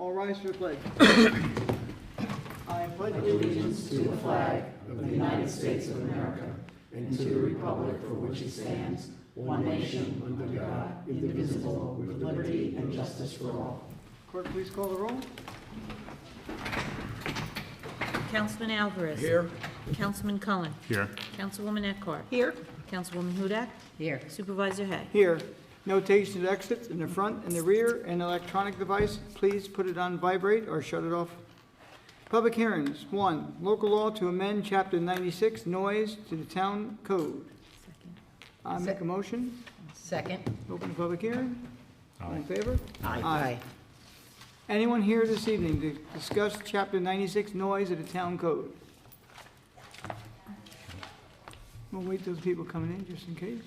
All rise for the pledge. I pledge allegiance to the flag of the United States of America and to the republic for which it stands, one nation, under God, indivisible, with liberty and justice for all. Clerk, please call the roll. Councilman Alvarez. Here. Councilman Cullen. Here. Councilwoman Eckhart. Here. Councilwoman Hudak. Here. Supervisor Hay. Here. Notation of exits in the front and the rear, and electronic device, please put it on vibrate or shut it off. Public hearings. 1, local law to amend Chapter 96, noise, to the town code. I make a motion. Second. Open the public hearing. All in favor? Aye. Anyone here this evening to discuss Chapter 96, noise of the town code? We'll wait till the people coming in, just in case.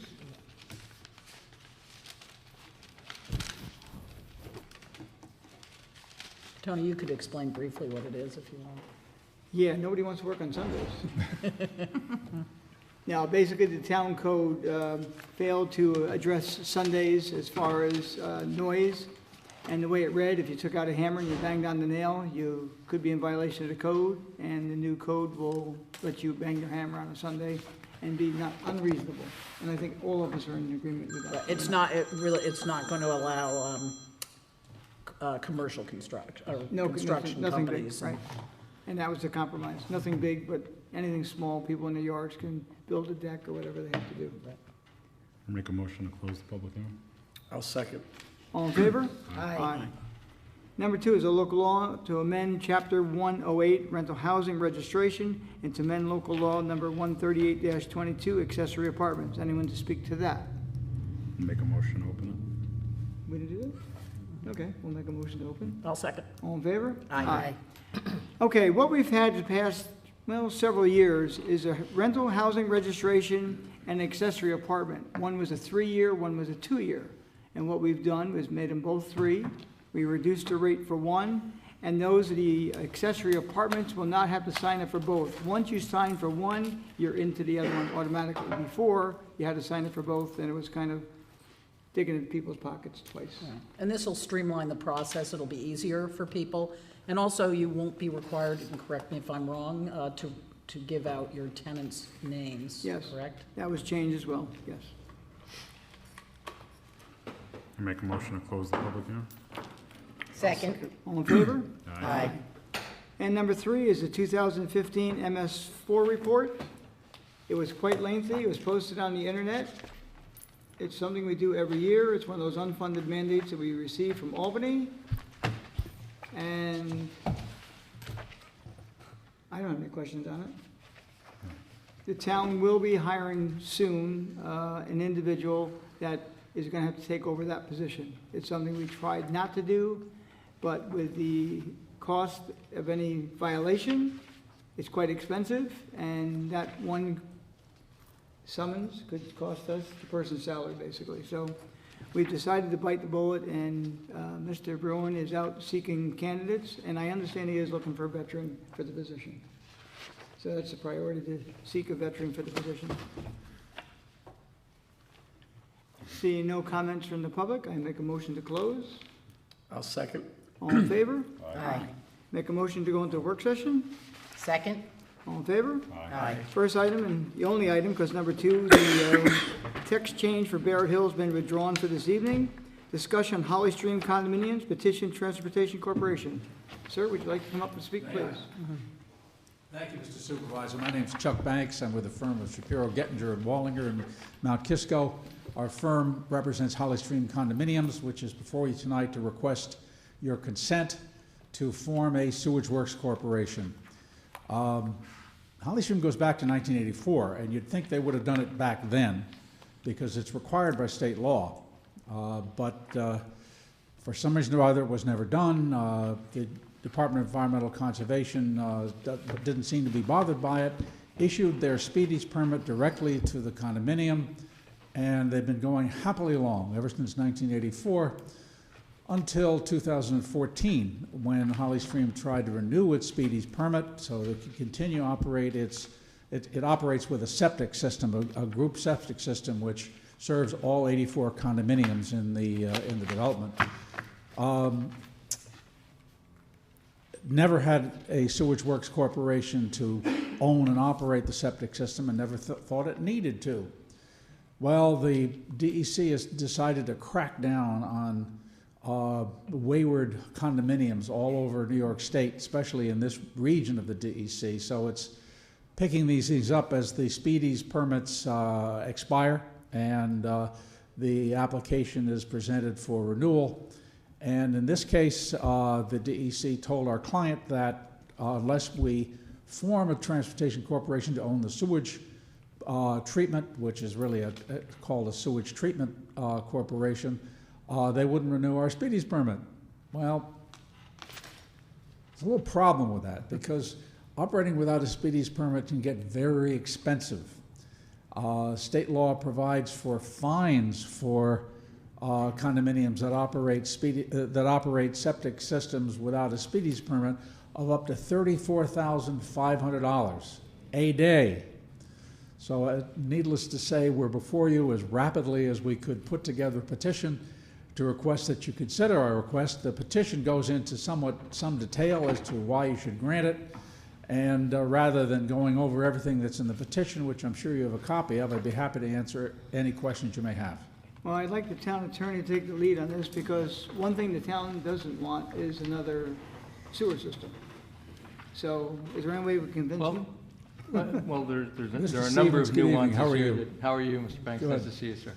Tony, you could explain briefly what it is if you want. Yeah, nobody wants to work on Sundays. Now, basically, the town code failed to address Sundays as far as noise. And the way it read, if you took out a hammer and you banged on the nail, you could be in violation of the code. And the new code will let you bang your hammer on a Sunday and be not unreasonable. And I think all of us are in agreement with that. It's not going to allow commercial construction or No, construction nothing big, companies. right. And that was the compromise. Nothing big, but anything small, people in their yards can build a deck or whatever they have to do. Make a motion to close the public hearing. I'll second. All in favor? Aye. Number 2 is a local law to amend Chapter 108, rental housing registration, and to amend local law number 138-22, accessory apartments. Anyone to speak to that? Make a motion to open We didn't do that? Okay, we'll make a motion to open. I'll second. All in favor? Aye. Okay, what we've had the past, several years is a rental housing registration and accessory apartment. One was a 3-year, one was a 2-year. And what we've done is made them both 3. We reduced the rate for one, and those of the accessory apartments will not have to sign up for both. Once you sign for one, you're into the other one automatically. Before, you had to sign up for both, and it was kind of digging in people's pockets twice. Yeah. And this will streamline the process. It'll be easier for people. And also, you won't be required, and correct me if I'm wrong, to give out your tenants' names, Yes. correct? That was changed as well, yes. it. Make a motion to close the public hearing. Second. All in favor? Aye. And number 3 is the 2015 MS4 report. It was quite lengthy. It was posted on the internet. It's something we do every year. It's one of those unfunded mandates that we receive from Albany. And I don't have any questions on it. The town will be hiring soon an individual that is going to have to take over that position. It's something we tried not to do, but with the cost of any violation, it's quite expensive, and that one summons could cost us the person's salary, basically. So we've decided to bite the bullet, and Mr. Bruin is out seeking candidates, and I understand he is looking for a veteran for the position. So that's a priority, to seek a veteran for the position. Seeing no comments from the public, I make a motion to close. I'll second. All in favor? Aye. Make a motion to go into a work session. Second. All in favor? Aye. First item, and the only item, because number 2, the text change for Barrett Hill has been withdrawn for this evening. Discussion Holly Stream condominiums, petition Transportation Corporation. Sir, would you like to come up and speak, please? Thank you, Mr. Supervisor. My name's Chuck Banks. I'm with the firm of Shapiro, Gettinger, and Wallinger in Mount Kisco. Our firm represents Holly Stream Condominiums, which is before you tonight to request your consent to form a Sewage Works Corporation. Holly Stream goes back to 1984, and you'd think they would have done it back then because it's required by state law. But for some reason or other, it was never done. The Department of Environmental Conservation didn't seem to be bothered by it, issued their speedies permit directly to the condominium, and they've been going happily along ever since 1984 until 2014, when Holly Stream tried to renew its speedies permit so that it could continue to operate it operates with a septic system, a group septic system, which serves all 84 condominiums in the development. never had a Sewage Works Corporation to own and operate the septic system and never thought it needed to. Well, the DEC has decided to crack down on wayward condominiums all over New York State, especially in this region of the DEC. So it's picking these things up as the Speedies permits expire, and the application is presented for renewal. And in this case, the DEC told our client that unless we form a transportation corporation to own the sewage treatment, which is really called a sewage treatment corporation, they wouldn't renew our Speedies permit. Well, there's a little problem with that, because operating without a Speedies permit can get very expensive. State law provides for fines for condominiums that operate septic systems without a Speedies permit of up to $34,500 a day. So needless to say, we're before you as rapidly as we could put together a petition to request that you consider our request. The petition goes into some detail as to why you should grant it. And rather than going over everything that's in the petition, which I'm sure you have a copy of, I'd be happy to answer any questions you may have. Well, I'd like the town attorney to take the lead on this, because one thing the town doesn't want is another sewer system. So is there any way we can convince you? Well, there Mr. are a number Stevens, of good evening. nuances How are here. you? How are you, Mr. Banks? Good. Nice to see you, sir.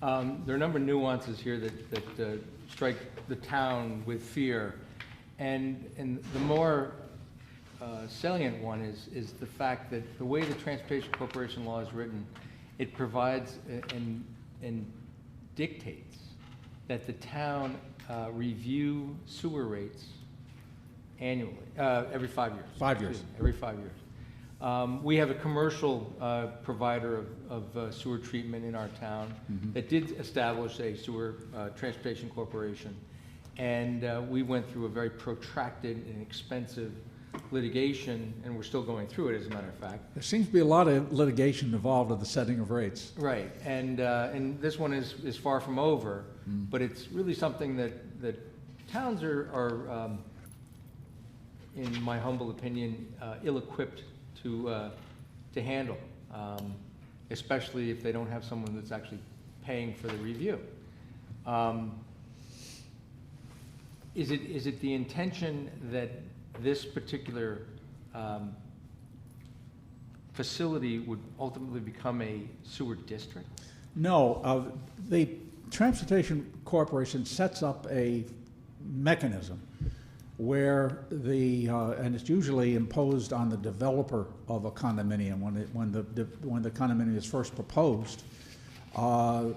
There are a number of nuances here that strike the town with fear. And the more salient one is the fact that the way the Transportation Corporation law is written, it provides and dictates that the town review sewer rates annually, every 5 years. 5 years. Excuse me, every 5 years. We have a commercial provider of sewer treatment in our town that did establish a sewer transportation corporation, and we went through a very protracted and expensive litigation, and we're still going through it, as a matter of fact. There seems to be a lot of litigation involved in the setting of rates. Right, and this one is far from over, but it's really something that towns are in my humble opinion, ill-equipped to handle, especially if they don't have someone that's actually paying for the review. Is it the intention that this particular facility would ultimately become a sewer district? No, the Transportation Corporation sets up a mechanism where and it's usually imposed on the developer of a condominium when the condominium is first proposed. One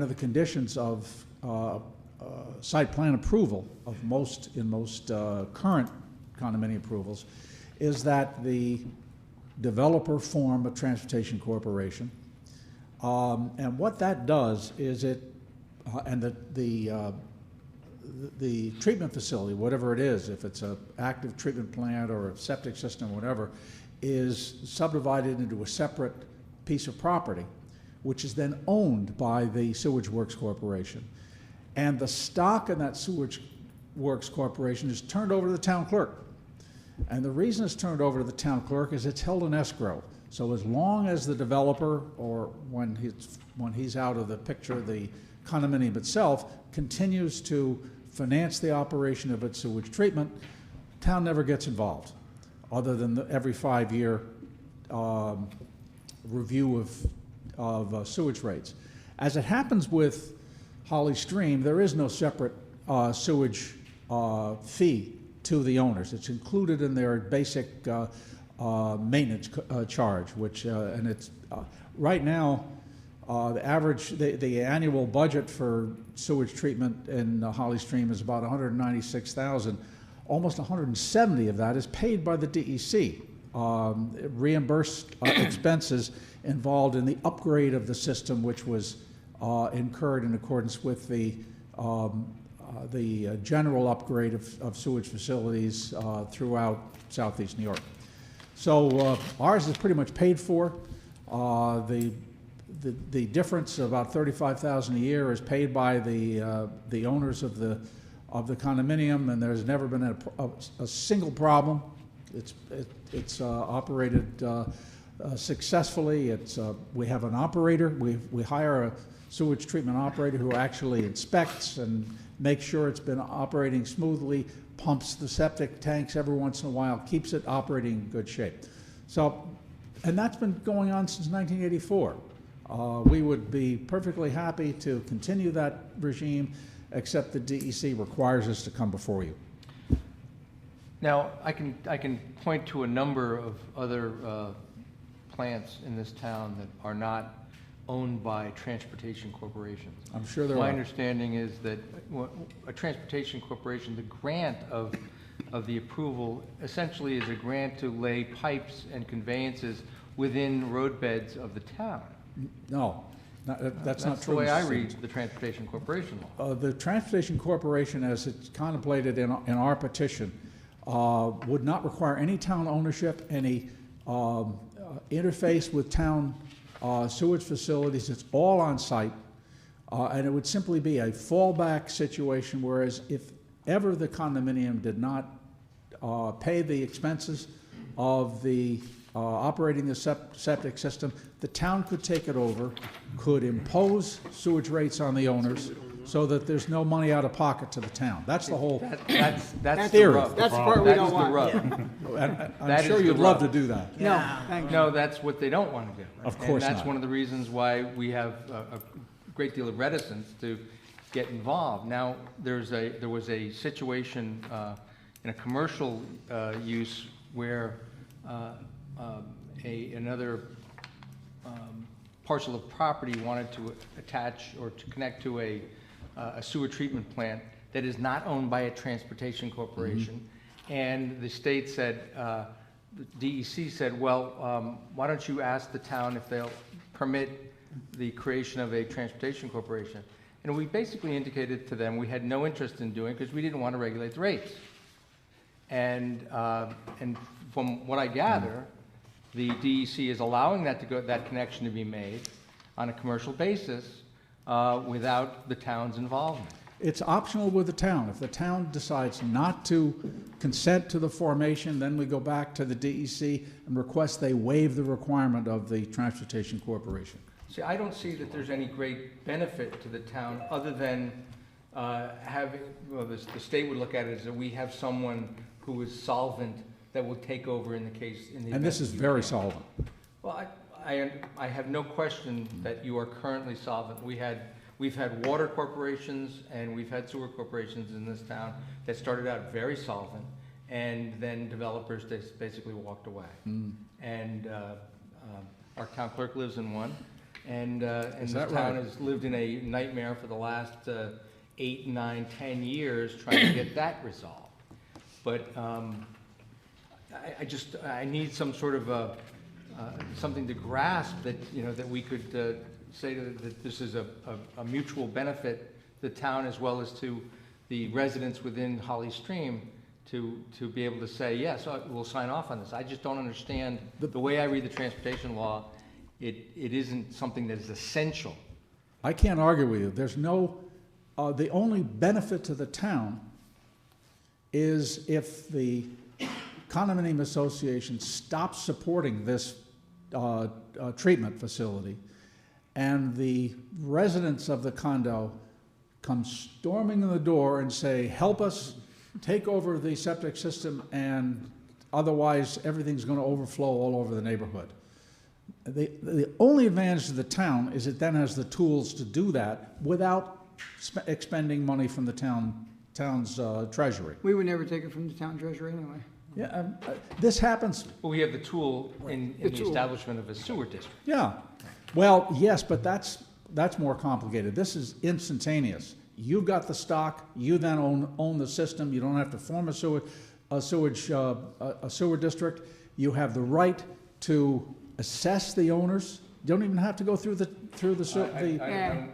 of the conditions of site plan approval of most current condominium approvals is that the developer form a transportation corporation, and what that does is the treatment facility, whatever it is, if it's an active treatment plant or a septic system, whatever, is subdivided into a separate piece of property, which is then owned by the Sewage Works Corporation. And the stock in that Sewage Works Corporation is turned over to the town clerk. And the reason it's turned over to the town clerk is it's held in escrow. So as long as the developer, or when he's out of the picture, the condominium itself continues to finance the operation of its sewage treatment, town never gets involved, other than the every 5-year review of sewage rates. As it happens with Holly Stream, there is no separate sewage fee to the owners. It's included in their basic maintenance charge, which and it's right now. The annual budget for sewage treatment in Holly Stream is about $196,000. Almost $170,000 of that is paid by the DEC. Reimbursed expenses involved in the upgrade of the system, which was incurred in accordance with the general upgrade of sewage facilities throughout Southeast New York. So ours is pretty much paid for. The difference, about $35,000 a year, is paid by the owners of the of the condominium, and there's never been a single problem. It's operated successfully. We have an operator. We hire a sewage treatment operator who actually inspects and makes sure it's been operating smoothly, pumps the septic tanks every once in a while, keeps it operating in good shape. So, and that's been going on since 1984. We would be perfectly happy to continue that regime, except the DEC requires us to come before you. Now, I can point to a number of other plants in this town that are not owned by transportation corporations. I'm sure there My are. understanding is that a transportation corporation, the grant of the approval essentially is a grant to lay pipes and conveyances within roadbeds of the town. No, that's not That's true. the way I Mr. read Stevens. the Transportation Corporation law. The Transportation Corporation, as it's contemplated in our petition, would not require any town ownership, any interface with town sewage facilities. It's all on site, and it would simply be a fallback situation, whereas if ever the condominium did not pay the expenses of the operating the septic system, the town could take it over, could impose sewage rates on the owners so that there's no money out of pocket to the town. That's the whole, That's the theory. rub. That's the part we That don't is the want. rub. and I'm That sure is the you'd love rub. to do that. No, thank you. No, that's what they don't want to do. Of course And that's not. one of the reasons why we have a great deal of reticence to get involved. Now, there was a situation in a commercial use where another parcel of property wanted to attach or to connect to a sewer treatment plant that is not owned by a transportation corporation. And the state said, the DEC said, well, why don't you ask the town if they'll permit the creation of a transportation corporation? And we basically indicated to them we had no interest in doing it because we didn't want to regulate the rates. And from what I gather, the DEC is allowing that connection to be made on a commercial basis without the town's involvement. It's optional with the town. If the town decides not to consent to the formation, then we go back to the DEC and request they waive the requirement of the Transportation Corporation. See, I don't see that there's any great benefit to the town other than having, well, the state would look at it as that we have someone who is solvent that will take over in the case. And this is very solvent. Well, I have no question that you are currently solvent. We've had water corporations and we've had sewer corporations in this town that started out very solvent, and then developers just basically walked away. And our town clerk lives in one, and this that town right? has lived in a nightmare for the last 8, 9, 10 years trying to get that resolved. But I need some sort of something to grasp that, that we could say that this is a mutual benefit to the town as well as to the residents within Holly Stream to be able to say, yes, we'll sign off on this. I just don't understand, the way I read the transportation law, it isn't something that is essential. I can't argue with you. There's no, the only benefit to the town is if the condominium association stops supporting this treatment facility and the residents of the condo come storming in the door and say, help us take over the septic system, and otherwise everything's going to overflow all over the neighborhood. The only advantage to the town is it then has the tools to do that without expending money from the town's treasury. We would never take it from the town treasury anyway. Yeah, this happens. But we have the tool in The the tool. establishment of a sewer district. Yeah, well, yes, but that's more complicated. This is instantaneous. You've got the stock. You then own the system. You don't have to form a sewer district. You have the right to assess the owners. You don't even have to go through the I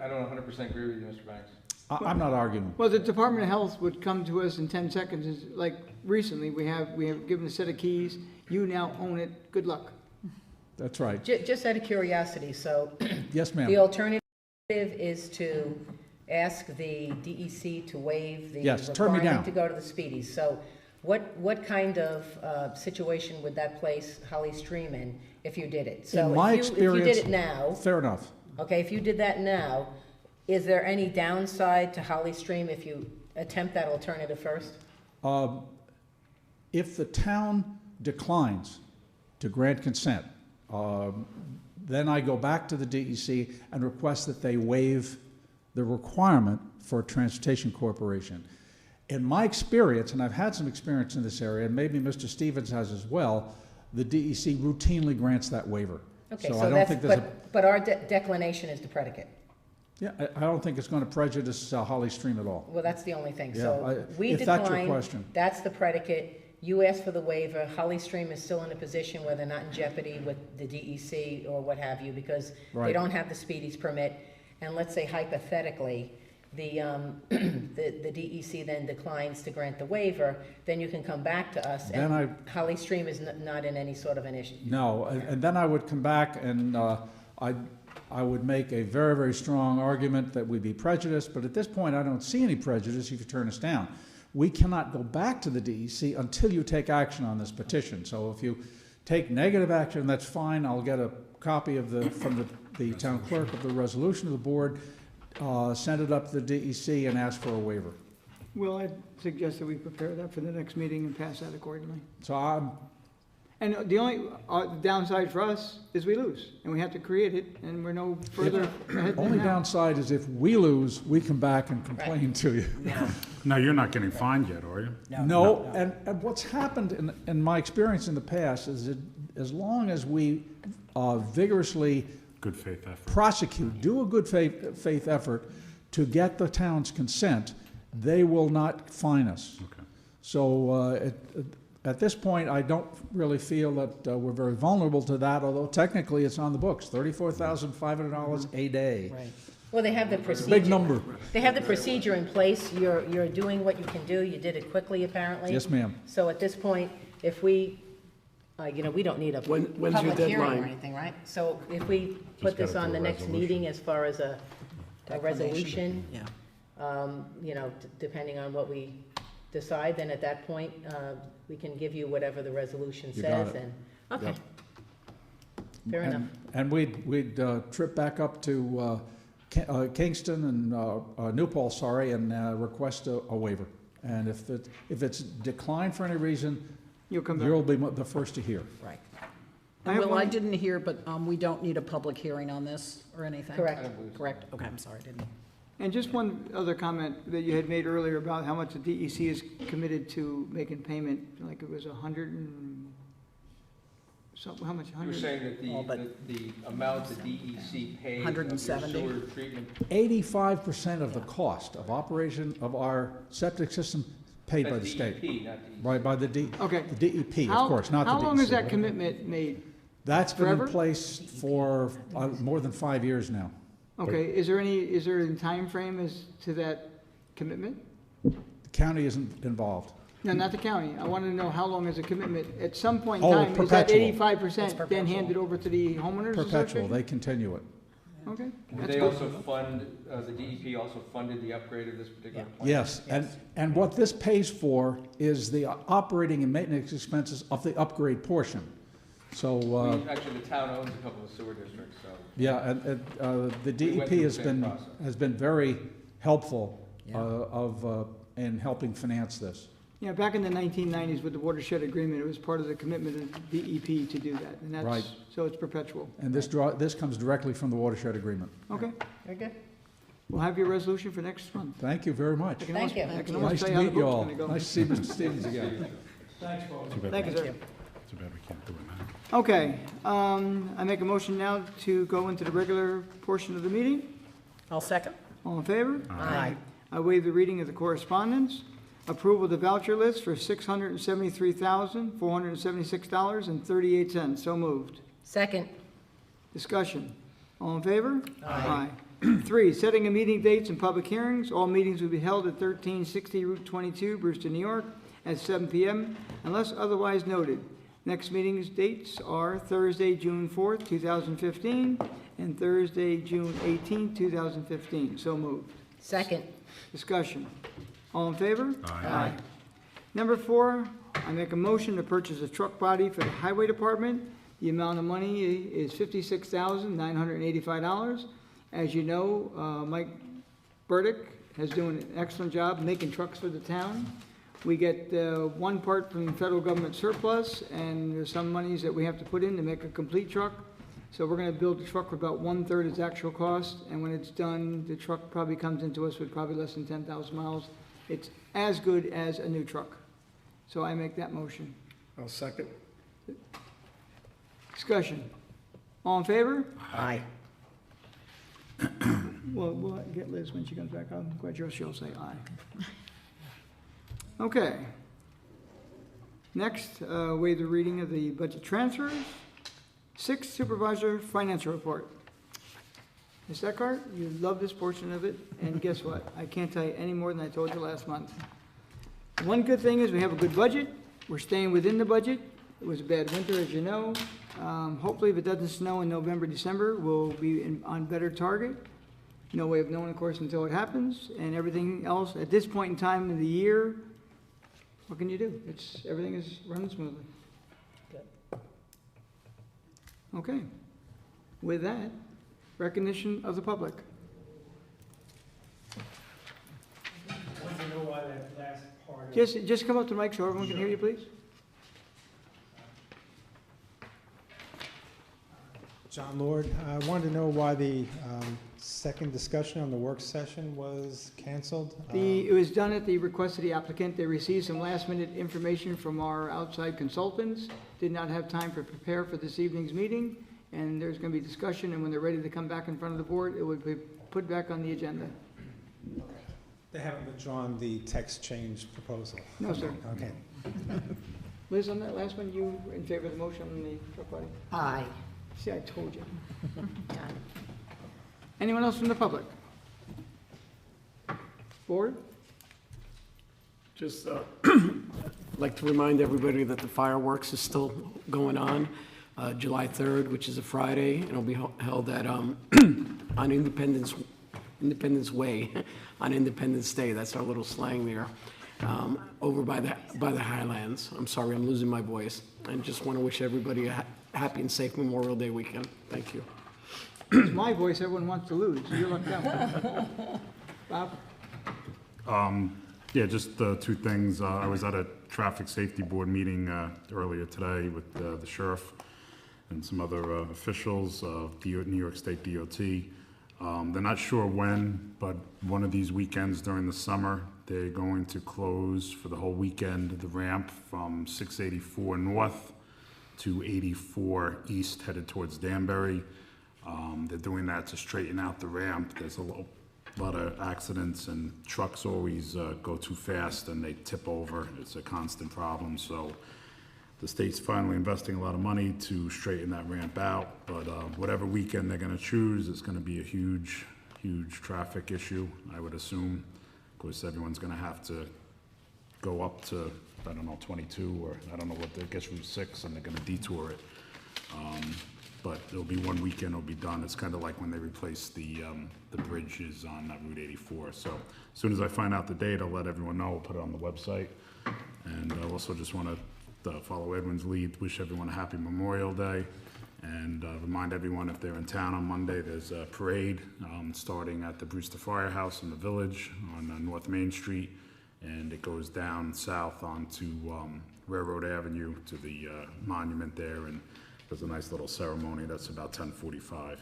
don't 100% agree with you, Mr. Banks. I'm not arguing. Well, the Department of Health would come to us in 10 seconds, is like recently, we have given a set of keys, you now own it, good luck. That's right. Just out of curiosity, so Yes, the ma'am. alternative is to ask the DEC to waive the Yes, turn me down. requirement to go to the speedies. So what kind of situation would that place Holly Stream in if you did it? So In my if you did experience- it now, Fair enough. okay, if you did that now, is there any downside to Holly Stream if you attempt that alternative first? If the town declines to grant consent, then I go back to the DEC and request that they waive the requirement for a transportation corporation. In my experience, and I've had some experience in this area, and maybe Mr. Stevens has as well, the DEC routinely grants that waiver. Okay, So I so don't that's, think there's a, but our declination is the predicate. yeah, I don't think it's going to prejudice Holly Stream at all. Well, that's the only thing. Yeah, So we if that's your decline, question. that's the predicate. You ask for the waiver. Holly Stream is still in a position where they're not in jeopardy with the DEC or what have you because they Right. don't have the speedies permit. And let's say hypothetically, the DEC then declines to grant the waiver, then you can come back to us. Then And Holly Stream is not in any sort of an issue. No, and then I would come back and I would make a very, very strong argument that we'd be prejudiced, but at this point, I don't see any prejudice if you turn us down. We cannot go back to the DEC until you take action on this petition. So if you take negative action, that's fine. I'll get a copy of from the town clerk of the resolution of the board, send it up to the DEC and ask for a waiver. Well, I'd suggest that we prepare that for the next meeting and pass that accordingly. So I'm, And the only downside for us is we lose, and we have to create it, and we're no further ahead only than now. downside is if we lose, we come back and complain to you. No, you're not getting fined yet, are you? No, and what's happened in my experience in the past is that as long as we vigorously Good faith effort. prosecute, do a good faith effort to get the town's consent, they will not fine us. Okay. So at this point, I don't really feel that we're very vulnerable to that, although technically it's on the books, $34,500 a day. Right. Well, they have the procedure. Big number. They have the procedure in place. You're doing what you can do. You did it quickly, apparently. Yes, ma'am. So at this point, if we, we don't need a When's your public hearing or deadline? anything, right? So if we put this gotta on do the a next resolution. meeting as far as a Declination. resolution, Yeah. depending on what we decide, then at that point, we can give you whatever the resolution You got says. it. And okay, Yep. fair enough. And we'd trip back up to Kingston and New Paltz, sorry, and request a waiver. And if it's declined for any reason, You'll come back. you'll be the first to hear. Right. I And have Will, I one- didn't hear, but we don't need a public hearing on this or anything? Correct. Correct? Okay, I'm sorry, I didn't. And just one other comment that you had made earlier about how much the DEC is committed to making payment, like it was 100 and, how much, You're 100? saying that Oh, but- the amount the DEC pays of your 170? sewer treatment. 85% of the cost of operation of our septic system paid by the state. DEP, not DEC. Right, by the Okay. DEP, How- of course, not the DEC. How long is that commitment made? That's been in Forever? place for more than 5 years now. Okay, is there a time frame as to that commitment? The county isn't involved. No, not the county. I want to know how long is a commitment? At some point in Oh, time, is that perpetual. 85% It's then perpetual. handed over to the homeowners Perpetual, association? they continue it. Okay, Did that's they good. also fund, the DEP also funded the upgrade of this particular plant? Yes, and what this pays for is the operating and maintenance expenses of the upgrade portion. So, Actually, the town owns a couple of sewer districts, so. yeah, and the We DEP went through the has same been, process. has been very helpful Yeah. in helping finance this. Yeah, back in the 1990s with the watershed agreement, it was part of the commitment of DEP to do that. And Right. that's, so it's perpetual. And this comes directly from the watershed agreement. Okay, Very good. we'll have your resolution for next month. Thank you very much. I can Thank almost- you. I can Nice almost tell to you how the meet you vote's all. going to go. Nice to see Mr. Stevens again. Too bad Thank you, we- sir. Too bad we can't do it now. Okay, I make a motion now to go into the regular portion of the meeting. I'll second. All in favor? Aye. I waive the reading of the correspondence. Approval of the voucher list for $673,476.38. So moved. Second, Discussion. All in favor? Aye. 3, setting of meeting dates and public hearings. All meetings will be held at 1360 Route 22, Brewster, New York, at 7 p.m. unless otherwise noted. Next meeting's dates are Thursday, June 4th, 2015, and Thursday, June 18th, 2015. So moved. Second. Discussion. All in favor? Aye. Number 4, I make a motion to purchase a truck body for the Highway Department. The amount of money is $56,985. As you know, Mike Burdick has doing an excellent job making trucks for the town. We get one part from the federal government surplus, and there's some monies that we have to put in to make a complete truck. So we're gonna build the truck for about 1/3 its actual cost, and when it's done, the truck probably comes into us with probably less than 10,000 miles. It's as good as a new truck. So I make that motion. I'll second. Discussion. All in favor? Aye. Well, we'll get Liz when she comes back. I'm quite sure she'll say aye. Okay. Next, waive the reading of the budget transfers. 6, supervisor financial report. Ms. Eckhart, you love this portion of it, and guess what? I can't tell you any more than I told you last month. One good thing is we have a good budget. We're staying within the budget. It was a bad winter, as you know. Hopefully, if it doesn't snow in November, December, we'll be on better target. No way of knowing, of course, until it happens. And everything else, at this point in time of the year, what can you do? Everything is running smoothly. Okay. With that, recognition of the public. I want to know why that last part of... Just come up to the mic so everyone can hear you, please. John Lord, I wanted to know why the second discussion on the work session was canceled. It was done at the request of the applicant. They received some last-minute information from our outside consultants, did not have time to prepare for this evening's meeting, and there's going to be discussion, and when they're ready to come back in front of the board, it would be put back on the agenda. They haven't withdrawn the text change proposal. No, sir. Okay. Liz, on that last one, you were in favor of the motion on the truck body? Aye. See, I told you. Anyone else from the public? Board? Just like to remind everybody that the fireworks is still going on, July 3rd, which is a Friday, and it'll be held at on Independence Way on Independence Day. That's our little slang there, over by the Highlands. I'm sorry, I'm losing my voice. I just want to wish everybody a happy and safe Memorial Day weekend. Thank you. It's my voice everyone wants to lose. You're lucked out. Bob? Yeah, just 2 things. I was at a traffic safety board meeting earlier today with the sheriff and some other officials, New York State DOT. They're not sure when, but one of these weekends during the summer, they're going to close for the whole weekend the ramp from 684 north to 84 east headed towards Danbury. They're doing that to straighten out the ramp. There's a lot of accidents, and trucks always go too fast and they tip over. It's a constant problem. So the state's finally investing a lot of money to straighten that ramp out. But whatever weekend they're going to choose, it's going to be a huge traffic issue, I would assume. Of course, everyone's going to have to go up to, I don't know, 22, or I don't know what, I guess Route 6, and they're going to detour it. But it'll be one weekend, it'll be done. It's kind of like when they replaced the bridges on Route 84. So as soon as I find out the date, I'll let everyone know. We'll put it on the website. And I also just want to follow Edwin's lead, wish everyone a happy Memorial Day, and remind everyone if they're in town on Monday, there's a parade starting at the Brewster Firehouse in the Village on North Main Street, and it goes down south onto Railroad Avenue to the monument there, and there's a nice little ceremony that's about 10:45.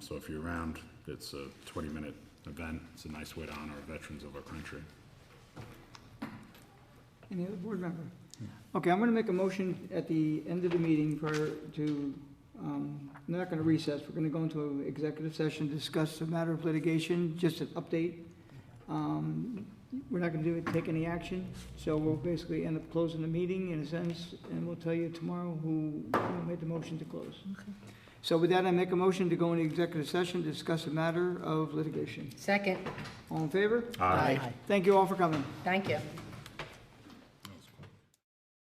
So if you're around, it's a 20-minute event. It's a nice way to honor veterans of our country. Any other board member? Okay, I'm going to make a motion at the end of the meeting I'm not going to recess. We're going to go into an executive session, discuss a matter of litigation, just an update. We're not going to take any action, so we'll basically end up closing the meeting in a sense, and we'll tell you tomorrow who made the motion to close. Okay. So with that, I make a motion to go into executive session to discuss a matter of litigation. Second. All in favor? Aye. Thank you all for coming. Thank you.